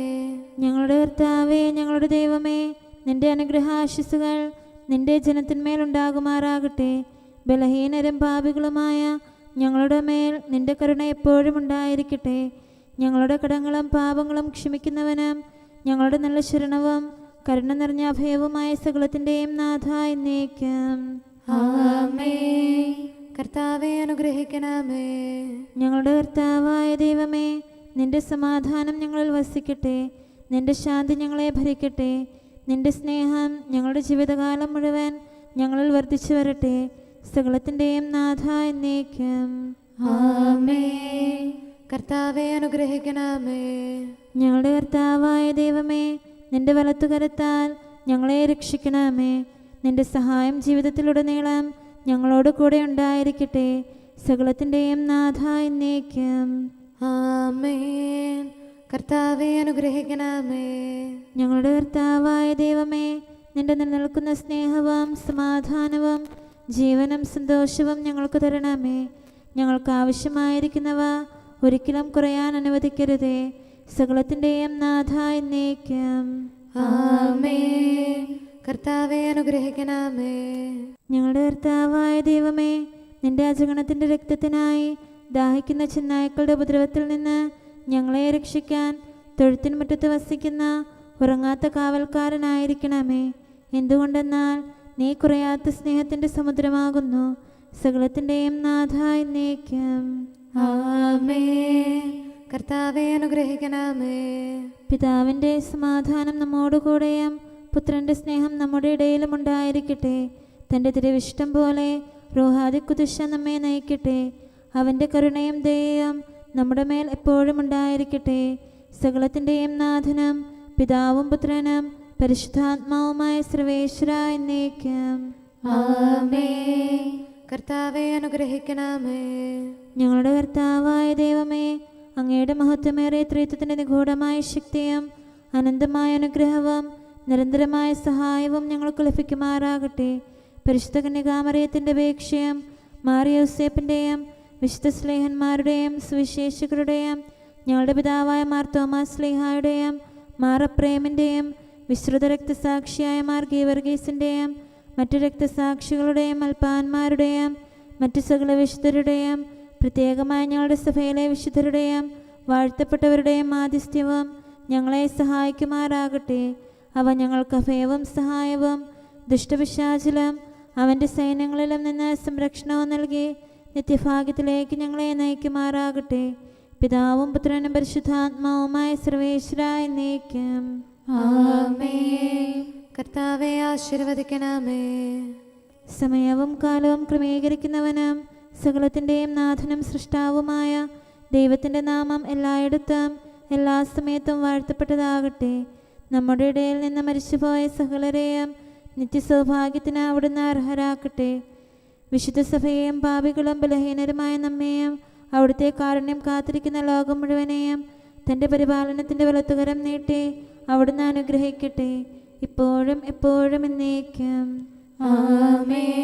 ഞങ്ങളുടെ കർത്താവേ, ഞങ്ങളുടെ ദൈവമേ, നിന്റെ അനുഗ്രഹാശിസുകൾ നിന്റെ ജനത്തിന്മേലുണ്ടാകുമാറാകട്ടെ. ബലഹീനരും പാപികളുമായ ഞങ്ങളുടെ മേൽ നിന്റെ കരുണ എപ്പോഴും ഉണ്ടായിരിക്കട്ടെ. ഞങ്ങളുടെ കടങ്ങളും പാപങ്ങളും ക്ഷമിക്കുന്നവനും ഞങ്ങളുടെ നല്ല ശരണവും കരുണ നിറഞ്ഞ അഭയവുമായ സകലത്തിൻ്റെയും നാഥ എന്നേക്കും. ആമേൻ. കർത്താവെ അനുഗ്രഹിക്കണമേ. ഞങ്ങളുടെ കർത്താവായ ദൈവമേ, നിന്റെ സമാധാനം ഞങ്ങളിൽ വസിക്കട്ടെ. നിന്റെ ശാന്തി ഞങ്ങളെ ഭരിക്കട്ടെ. നിന്റെ സ്നേഹം ഞങ്ങളുടെ ജീവിതകാലം മുഴുവൻ ഞങ്ങളിൽ വർദ്ധിച്ചു വരട്ടെ. സകലത്തിൻ്റെയും നാഥ എന്നേക്കും. ആമേൻ. കർത്താവെ അനുഗ്രഹിക്കണമേ. ഞങ്ങളുടെ കർത്താവായ ദൈവമേ, നിന്റെ വലത്തുകരത്താൽ ഞങ്ങളെ രക്ഷിക്കണമേ. നിന്റെ സഹായം ജീവിതത്തിലുടനീളം ഞങ്ങളോട് കൂടെ ഉണ്ടായിരിക്കട്ടെ. സകലത്തിൻ്റെയും നാഥ എന്നേക്കും. ആമേൻ. കർത്താവെ അനുഗ്രഹിക്കണമേ. ഞങ്ങളുടെ കർത്താവായ ദൈവമേ, നിന്റെ നിലനിൽക്കുന്ന സ്നേഹവും സമാധാനവും ജീവനും സന്തോഷവും ഞങ്ങൾക്ക് തരണമേ. ഞങ്ങൾക്ക് ആവശ്യമായിരിക്കുന്നവ ഒരിക്കലും കുറയാൻ അനുവദിക്കരുതേ. സകലത്തിൻ്റെയും നാഥ എന്നേക്കും. ആമേൻ. കർത്താവെ അനുഗ്രഹിക്കണമേ. ഞങ്ങളുടെ കർത്താവായ ദൈവമേ, നിന്റെ അജഗണത്തിൻ്റെ രക്തത്തിനായി ദാഹിക്കുന്ന ചെന്നായ്ക്കളുടെ ഉപദ്രവത്തിൽ നിന്ന് ഞങ്ങളെ രക്ഷിക്കാൻ തൊഴുത്തിൻ മുറ്റത്ത് വസിക്കുന്ന ഉറങ്ങാത്ത കാവൽക്കാരനായിരിക്കണമേ. എന്തുകൊണ്ടെന്നാൽ നീ കുറയാത്ത സ്നേഹത്തിൻ്റെ സമുദ്രമാകുന്നു. സകലത്തിൻ്റെയും നാഥ എന്നേക്കും. ആമേൻ. കർത്താവെ അനുഗ്രഹിക്കണമേ. പിതാവിൻ്റെ സമാധാനം നമ്മോടുകൂടെയും പുത്രൻ്റെ സ്നേഹം നമ്മുടെ ഇടയിലും ഉണ്ടായിരിക്കട്ടെ. തൻ്റെ തിരുവിഷ്ടം പോലെ റോഹാദിക്കുദിശ നമ്മെ നയിക്കട്ടെ. അവൻ്റെ കരുണയും ദയയും നമ്മുടെ മേൽ എപ്പോഴും ഉണ്ടായിരിക്കട്ടെ. സകലത്തിൻ്റെയും നാഥനും പിതാവും പുത്രനും പരിശുദ്ധാത്മാവുമായ സർവേശ്വരായ എന്നേക്കും. ആമേൻ. കർത്താവെ അനുഗ്രഹിക്കണമേ. ഞങ്ങളുടെ കർത്താവായ ദൈവമേ, അങ്ങയുടെ മഹത്വമേറിയ ത്രിത്വത്തിൻ്റെ നിഗൂഢമായ ശക്തിയും അനന്തമായ അനുഗ്രഹവും നിരന്തരമായ സഹായവും ഞങ്ങൾക്ക് ലഭിക്കുമാറാകട്ടെ. പരിശുദ്ധ കന്യകാമറിയത്തിൻ്റെ അപേക്ഷയും മാറിയോസേപ്പിൻ്റെയും വിശുദ്ധ സ്ലേഹന്മാരുടെയും സുവിശേഷകരുടെയും ഞങ്ങളുടെ പിതാവായ മാർ തോമാസ് ശ്ലീഹായുടെയും മാർ അപ്രേമിൻ്റെയും വിശ്രുത രക്തസാക്ഷിയായ മാർ ഗീവർഗീസിൻ്റെയും മറ്റു രക്തസാക്ഷികളുടെയും അൽപ്പാന്മാരുടെയും മറ്റു സകല വിശുദ്ധരുടെയും പ്രത്യേകമായി ഞങ്ങളുടെ സഭയിലെ വിശുദ്ധരുടെയും വാഴ്ത്തപ്പെട്ടവരുടെയും മാധ്യസ്ഥ്യവും ഞങ്ങളെ സഹായിക്കുമാറാകട്ടെ. അവ ഞങ്ങൾക്ക് അഭയവും സഹായവും ദുഷ്ടപിശാചിലും അവൻ്റെ സൈന്യങ്ങളിലും നിന്ന് സംരക്ഷണവും നൽകി നിത്യഭാഗ്യത്തിലേക്ക് ഞങ്ങളെ നയിക്കുമാറാകട്ടെ. പിതാവും പുത്രനും പരിശുദ്ധാത്മാവുമായ സർവേശ്വരായ എന്നേക്കും ആമേൻ. കർത്താവെ ആശീർവദിക്കണമേ. സമയവും കാലവും ക്രമീകരിക്കുന്നവനും സകലത്തിൻ്റെയും നാഥനും സൃഷ്ടാവുമായ ദൈവത്തിൻ്റെ നാമം എല്ലായിടത്തും എല്ലാ സമയത്തും വാഴ്ത്തപ്പെട്ടതാകട്ടെ. നമ്മുടെ ഇടയിൽ നിന്ന് മരിച്ചുപോയ സകലരെയും നിത്യസൗഭാഗ്യത്തിന് അവിടുന്ന് അർഹരാക്കട്ടെ. വിശുദ്ധ സഭയെയും പാപികളും ബലഹീനരുമായ നമ്മെയും അവിടുത്തെ കാരുണ്യം കാത്തിരിക്കുന്ന ലോകം മുഴുവനെയും തൻ്റെ പരിപാലനത്തിൻ്റെ വലത്തുകരം നീട്ടി അവിടുന്ന് അനുഗ്രഹിക്കട്ടെ, ഇപ്പോഴും എപ്പോഴും എന്നേക്കും. ആമേൻ.